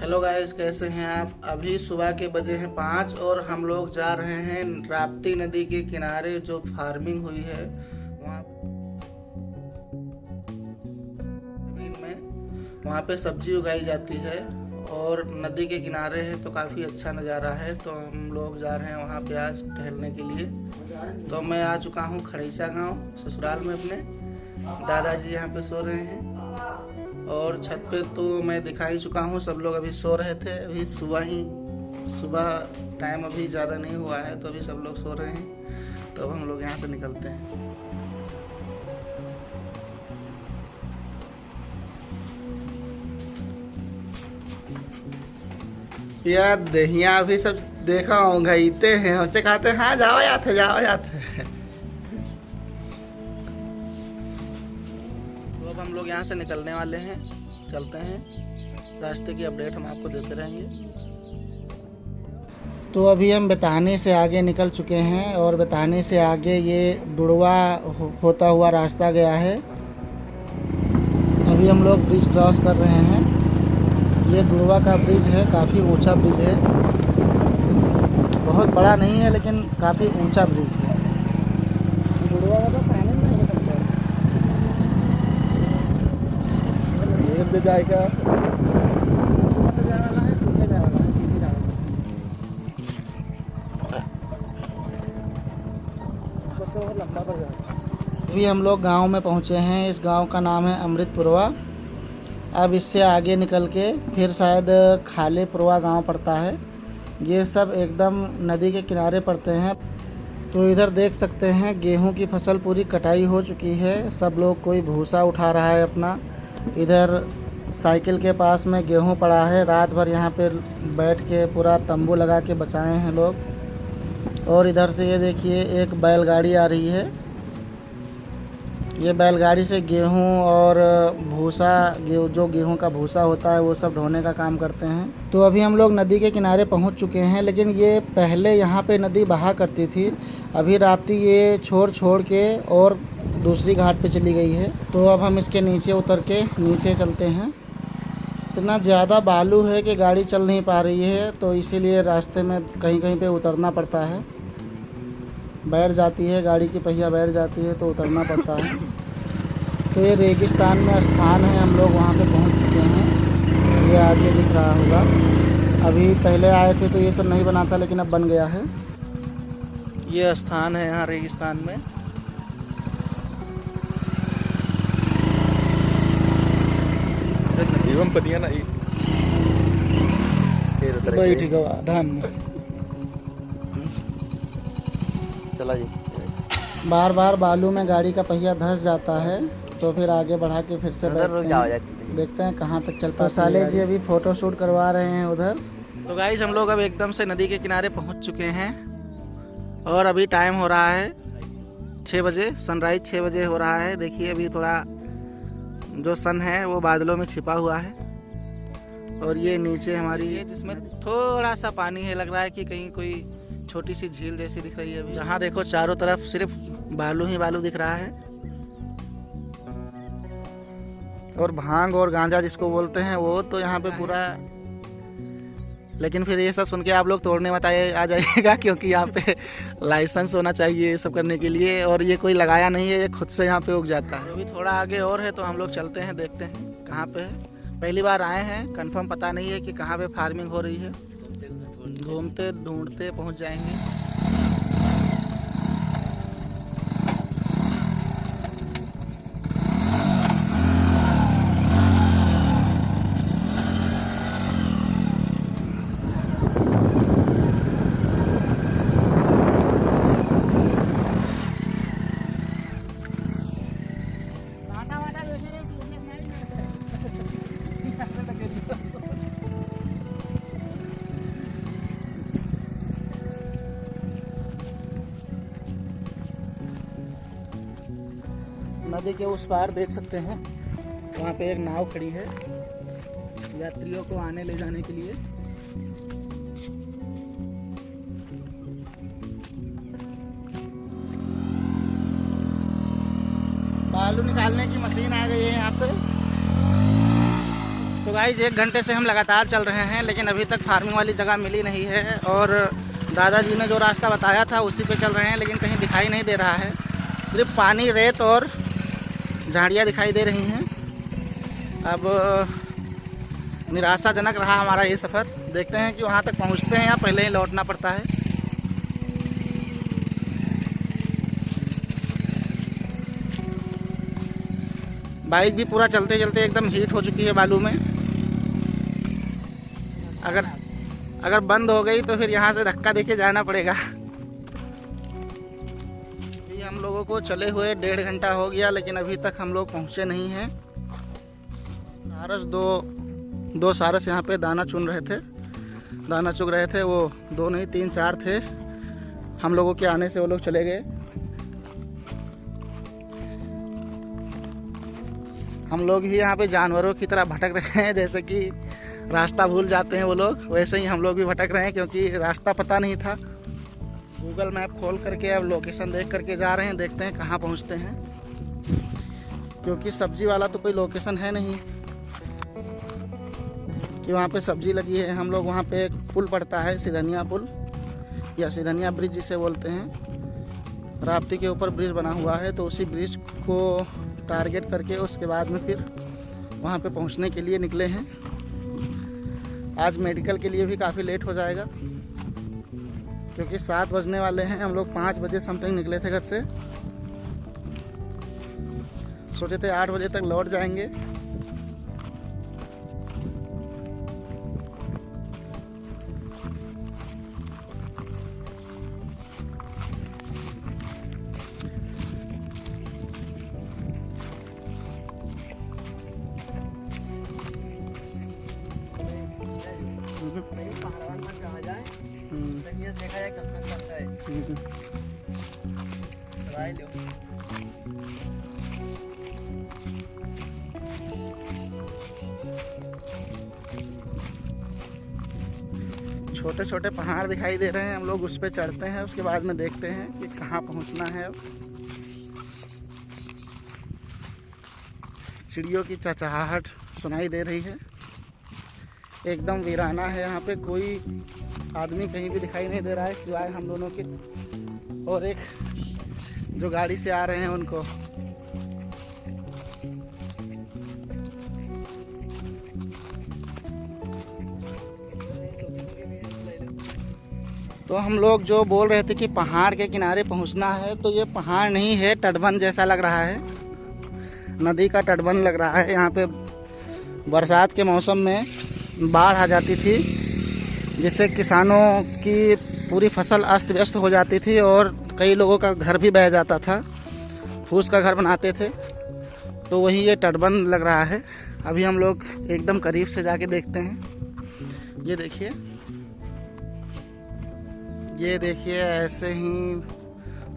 Hello guys, कैसे हैं आप। अभी सुबह के बजे हैं 5 और हम लोग जा रहे हैं राप्ती नदी के किनारे जो फार्मिंग हुई है वहाँ जमीन में, वहाँ पे सब्जी उगाई जाती है और नदी के किनारे है तो काफ़ी अच्छा नज़ारा है। तो हम लोग जा रहे हैं वहाँ पे आज टहलने के लिए। तो मैं आ चुका हूँ खड़ीसा गांव ससुराल में अपने। दादाजी यहाँ पे सो रहे हैं और छत पे तो मैं दिखा ही चुका हूँ। सब लोग अभी सो रहे थे, अभी सुबह टाइम अभी ज़्यादा नहीं हुआ है तो अभी सब लोग सो रहे हैं। तो अब हम लोग यहाँ से निकलते हैं। यार दहिया अभी सब देखा हूँ घईते हैं, उससे कहते हैं हाँ जाओ जाते जाओ जाते। तो अब हम लोग यहाँ से निकलने वाले हैं, चलते हैं। रास्ते की अपडेट हम आपको देते रहेंगे। तो अभी हम बेतानी से आगे निकल चुके हैं और बेतानी से आगे ये डुड़वा होता हुआ रास्ता गया है। अभी हम लोग ब्रिज क्रॉस कर रहे हैं। ये डुड़वा का ब्रिज है, काफ़ी ऊंचा ब्रिज है। बहुत बड़ा नहीं है लेकिन काफ़ी ऊंचा ब्रिज है। डुड़वा का तो फाइनल नहीं निकलता है। जाएगा लंबा पड़ जाएगा। अभी हम लोग गांव में पहुंचे हैं। इस गांव का नाम है अमृतपुरवा। अब इससे आगे निकल के फिर शायद खालेपुरवा गांव पड़ता है। ये सब एकदम नदी के किनारे पड़ते हैं। तो इधर देख सकते हैं गेहूं की फसल पूरी कटाई हो चुकी है। सब लोग कोई भूसा उठा रहा है अपना। इधर साइकिल के पास में गेहूं पड़ा है। रात भर यहाँ पे बैठ के पूरा तंबू लगा के बचाए हैं लोग। और इधर से ये देखिए एक बैलगाड़ी आ रही है। ये बैलगाड़ी से गेहूं और भूसा, जो गेहूं का भूसा होता है वो सब ढोने का काम करते हैं। तो अभी हम लोग नदी के किनारे पहुंच चुके हैं, लेकिन ये पहले यहाँ पे नदी बहा करती थी। अभी राप्ती ये छोड़ के और दूसरी घाट पे चली गई है। तो अब हम इसके नीचे उतर के नीचे चलते हैं। इतना ज़्यादा बालू है कि गाड़ी चल नहीं पा रही है, तो इसीलिए रास्ते में कहीं कहीं पे उतरना पड़ता है। बैठ जाती है गाड़ी की पहिया, बैठ जाती है तो उतरना पड़ता है। तो ये रेगिस्तान में स्थान है, हम लोग वहाँ पे पहुँच चुके हैं। ये आगे दिख रहा होगा। अभी पहले आए थे तो ये सब नहीं बना था, लेकिन अब बन गया है। ये स्थान है यहाँ रेगिस्तान में। एवं पतिया ना बैठ गवा धन चला जी। बार बार बालू में गाड़ी का पहिया धंस जाता है, तो फिर आगे बढ़ा के फिर से बैठते हैं। देखते हैं कहाँ तक चलता है। साले जी अभी फ़ोटो शूट करवा रहे हैं उधर। तो गाइस हम लोग अब एकदम से नदी के किनारे पहुँच चुके हैं और अभी टाइम हो रहा है 6 बजे। सनराइज 6 बजे हो रहा है। देखिए अभी थोड़ा जो सन है वो बादलों में छिपा हुआ है और ये नीचे हमारी है जिसमें थोड़ा सा पानी है। लग रहा है कि कहीं कोई छोटी सी झील जैसी दिख रही है। अभी जहाँ देखो चारों तरफ सिर्फ बालू ही बालू दिख रहा है। और भांग और गांजा जिसको बोलते हैं वो तो यहाँ पे पूरा। लेकिन फिर ये सब सुन के आप लोग तोड़ने मत आ जाइएगा, क्योंकि यहाँ पे लाइसेंस होना चाहिए ये सब करने के लिए। और ये कोई लगाया नहीं है, ये खुद से यहाँ पे उग जाता है। अभी थोड़ा आगे और है तो हम लोग चलते हैं, देखते हैं कहाँ पे है। पहली बार आए हैं, कंफर्म पता नहीं है कि कहाँ पे फार्मिंग हो रही है। घूमते ढूंढते पहुँच जाएंगे। नदी के उस पार देख सकते हैं, वहाँ पे एक नाव खड़ी है यात्रियों को आने ले जाने के लिए। बालू निकालने की मशीन आ गई है यहाँ पे। तो गाइस 1 घंटे से हम लगातार चल रहे हैं, लेकिन अभी तक फार्मिंग वाली जगह मिली नहीं है। और दादाजी ने जो रास्ता बताया था उसी पे चल रहे हैं, लेकिन कहीं दिखाई नहीं दे रहा है। सिर्फ पानी, रेत और झाड़ियाँ दिखाई दे रही हैं। अब निराशाजनक रहा हमारा ये सफ़र। देखते हैं कि वहाँ तक पहुँचते हैं या पहले ही लौटना पड़ता है। बाइक भी पूरा चलते चलते एकदम हीट हो चुकी है बालू में। अगर बंद हो गई तो फिर यहाँ से धक्का देके जाना पड़ेगा। अभी हम लोगों को चले हुए 1.5 घंटा हो गया, लेकिन अभी तक हम लोग पहुँचे नहीं हैं। सारस दो सारस यहाँ पे दाना चुन रहे थे, दाना चुग रहे थे। वो 2 नहीं 3 4 थे। हम लोगों के आने से वो लोग चले गए। हम लोग भी यहाँ पे जानवरों की तरह भटक रहे हैं। जैसे कि रास्ता भूल जाते हैं वो लोग, वैसे ही हम लोग भी भटक रहे हैं, क्योंकि रास्ता पता नहीं था। गूगल मैप खोल करके अब लोकेशन देख करके जा रहे हैं। देखते हैं कहाँ पहुँचते हैं, क्योंकि सब्जी वाला तो कोई लोकेशन है नहीं कि वहाँ पे सब्जी लगी है। हम लोग वहाँ पे एक पुल पड़ता है, सिधनिया पुल या सिधनिया ब्रिज जिसे बोलते हैं। राप्ती के ऊपर ब्रिज बना हुआ है, तो उसी ब्रिज को टारगेट करके उसके बाद में फिर वहाँ पे पहुँचने के लिए निकले हैं। आज मेडिकल के लिए भी काफ़ी लेट हो जाएगा, क्योंकि 7 बजने वाले हैं। हम लोग 5 बजे समथिंग निकले थे घर से। सोचे थे 8 बजे तक लौट जाएंगे। देखा जाए कब तक बस है। ट्राई लो। छोटे छोटे पहाड़ दिखाई दे रहे हैं। हम लोग उस पर चढ़ते हैं, उसके बाद में देखते हैं कि कहाँ पहुँचना है। अब चिड़ियों की चहचहाहट सुनाई दे रही है। एकदम वीराना है यहाँ पे। कोई आदमी कहीं भी दिखाई नहीं दे रहा है, सिवाय हम दोनों के और एक जो गाड़ी से आ रहे हैं उनको। तो हम लोग जो बोल रहे थे कि पहाड़ के किनारे पहुंचना है, तो ये पहाड़ नहीं है, तटबंध जैसा लग रहा है। नदी का तटबंध लग रहा है। यहाँ पे बरसात के मौसम में बाढ़ आ जाती थी, जिससे किसानों की पूरी फसल अस्त व्यस्त हो जाती थी और कई लोगों का घर भी बह जाता था। फूस का घर बनाते थे। तो वही ये तटबंध लग रहा है। अभी हम लोग एकदम करीब से जाके देखते हैं। ये देखिए, ये देखिए, ऐसे ही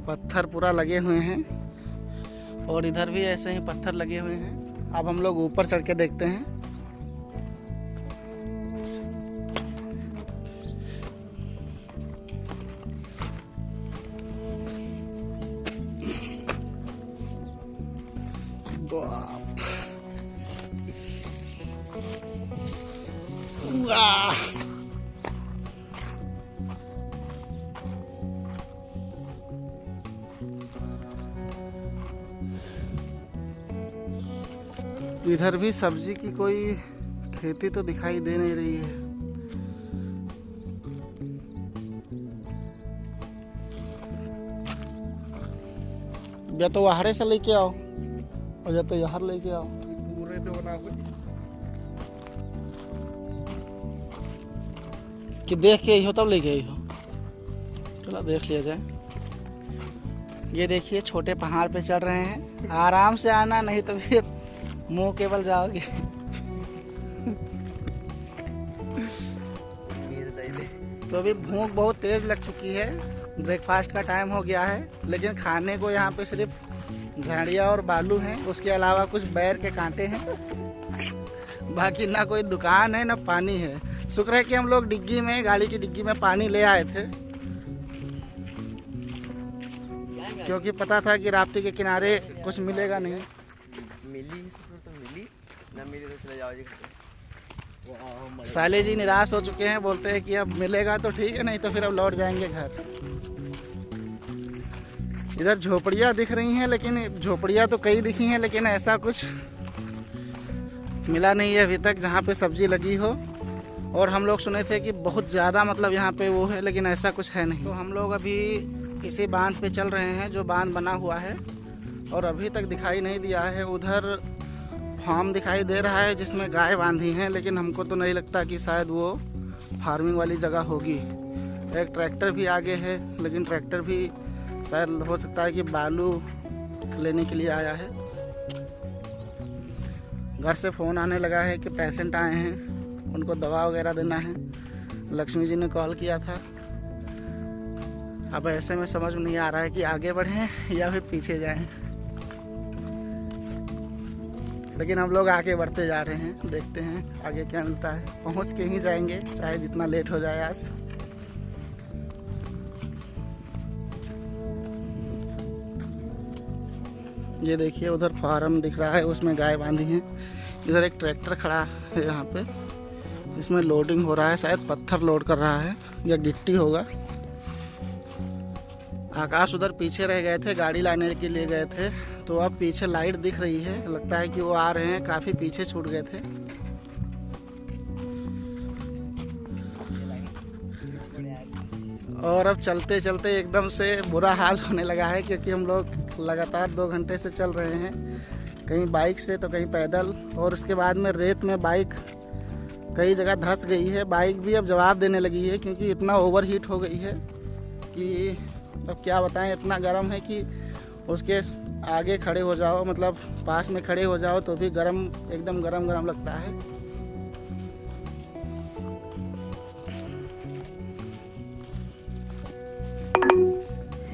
पत्थर पूरा लगे हुए हैं और इधर भी ऐसे ही पत्थर लगे हुए हैं। अब हम लोग ऊपर चढ़ के देखते हैं। वाह, इधर भी सब्जी की कोई खेती तो दिखाई दे नहीं रही है। या तो बाहर से लेके आओ और या तो यहाँ लेके आओ। पूरे तो बना कि देख के आई हो तब लेके आई हो। चलो देख लिया जाए। ये देखिए, छोटे पहाड़ पे चढ़ रहे हैं। आराम से आना, नहीं तो फिर मुंह के बल जाओगे। तो अभी भूख बहुत तेज लग चुकी है। ब्रेकफास्ट का टाइम हो गया है, लेकिन खाने को यहाँ पे सिर्फ झाड़ियाँ और बालू हैं। उसके अलावा कुछ बैर के कांटे हैं। बाकी ना कोई दुकान है ना पानी है। शुक्र है कि हम लोग डिग्गी में, गाड़ी की डिग्गी में पानी ले आए थे, क्योंकि पता था कि राप्ती के किनारे कुछ मिलेगा नहीं। मिली तो मिली, ना मिली तो चले जाओ जी। साले जी निराश हो चुके हैं, बोलते हैं कि अब मिलेगा तो ठीक है, नहीं तो फिर अब लौट जाएंगे घर। इधर झोपड़ियाँ दिख रही हैं, लेकिन झोपड़ियाँ तो कई दिखी हैं, लेकिन ऐसा कुछ मिला नहीं है अभी तक जहाँ पे सब्जी लगी हो। और हम लोग सुने थे कि बहुत ज़्यादा मतलब यहाँ पे वो है, लेकिन ऐसा कुछ है नहीं। तो हम लोग अभी इसी बांध पे चल रहे हैं जो बांध बना हुआ है, और अभी तक दिखाई नहीं दिया है। उधर फार्म दिखाई दे रहा है जिसमें गाय बांधी हैं, लेकिन हमको तो नहीं लगता कि शायद वो फार्मिंग वाली जगह होगी। एक ट्रैक्टर भी आगे है, लेकिन ट्रैक्टर भी शायद हो सकता है कि बालू लेने के लिए आया है। घर से फ़ोन आने लगा है कि पेशेंट आए हैं, उनको दवा वगैरह देना है। लक्ष्मी जी ने कॉल किया था। अब ऐसे में समझ में नहीं आ रहा है कि आगे बढ़ें या फिर पीछे जाएं, लेकिन हम लोग आगे बढ़ते जा रहे हैं। देखते हैं आगे क्या मिलता है। पहुंच के ही जाएंगे, चाहे जितना लेट हो जाए आज। ये देखिए उधर फार्म दिख रहा है, उसमें गाय बांधी है। इधर एक ट्रैक्टर खड़ा है यहाँ पे, इसमें लोडिंग हो रहा है, शायद पत्थर लोड कर रहा है या गिट्टी होगा। आकाश उधर पीछे रह गए थे, गाड़ी लाने के लिए गए थे, तो अब पीछे लाइट दिख रही है। लगता है कि वो आ रहे हैं, काफ़ी पीछे छूट गए थे। और अब चलते चलते एकदम से बुरा हाल होने लगा है, क्योंकि हम लोग लगातार 2 घंटे से चल रहे हैं, कहीं बाइक से तो कहीं पैदल। और उसके बाद में रेत में बाइक कई जगह धंस गई है। बाइक भी अब जवाब देने लगी है, क्योंकि इतना ओवर हीट हो गई है कि अब क्या बताएं। इतना गर्म है कि उसके आगे खड़े हो जाओ, मतलब पास में खड़े हो जाओ तो भी गर्म, एकदम गरम गरम लगता है।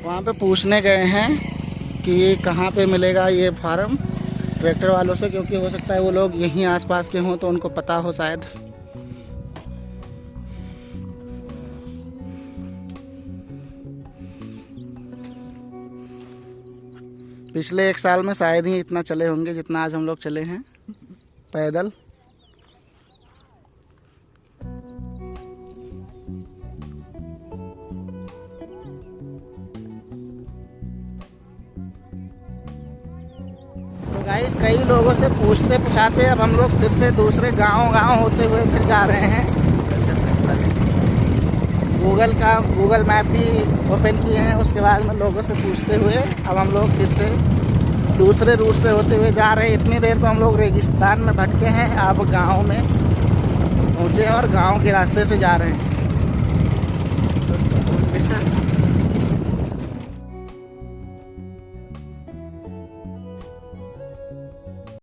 वहाँ पे पूछने गए हैं कि कहाँ पे मिलेगा ये फार्म ट्रैक्टर वालों से, क्योंकि हो सकता है वो लोग यहीं आसपास के हों तो उनको पता हो शायद। पिछले 1 साल में शायद ही इतना चले होंगे जितना आज हम लोग चले हैं पैदल। तो गाइस कई लोगों से पूछते पूछाते अब हम लोग फिर से दूसरे गांव होते हुए फिर जा रहे हैं। गूगल मैप भी ओपन किए हैं, उसके बाद में लोगों से पूछते हुए अब हम लोग फिर से दूसरे रूट से होते हुए जा रहे हैं। इतनी देर तो हम लोग रेगिस्तान में भटके हैं, अब गांव में पहुँचे और गांव के रास्ते से जा रहे हैं। तो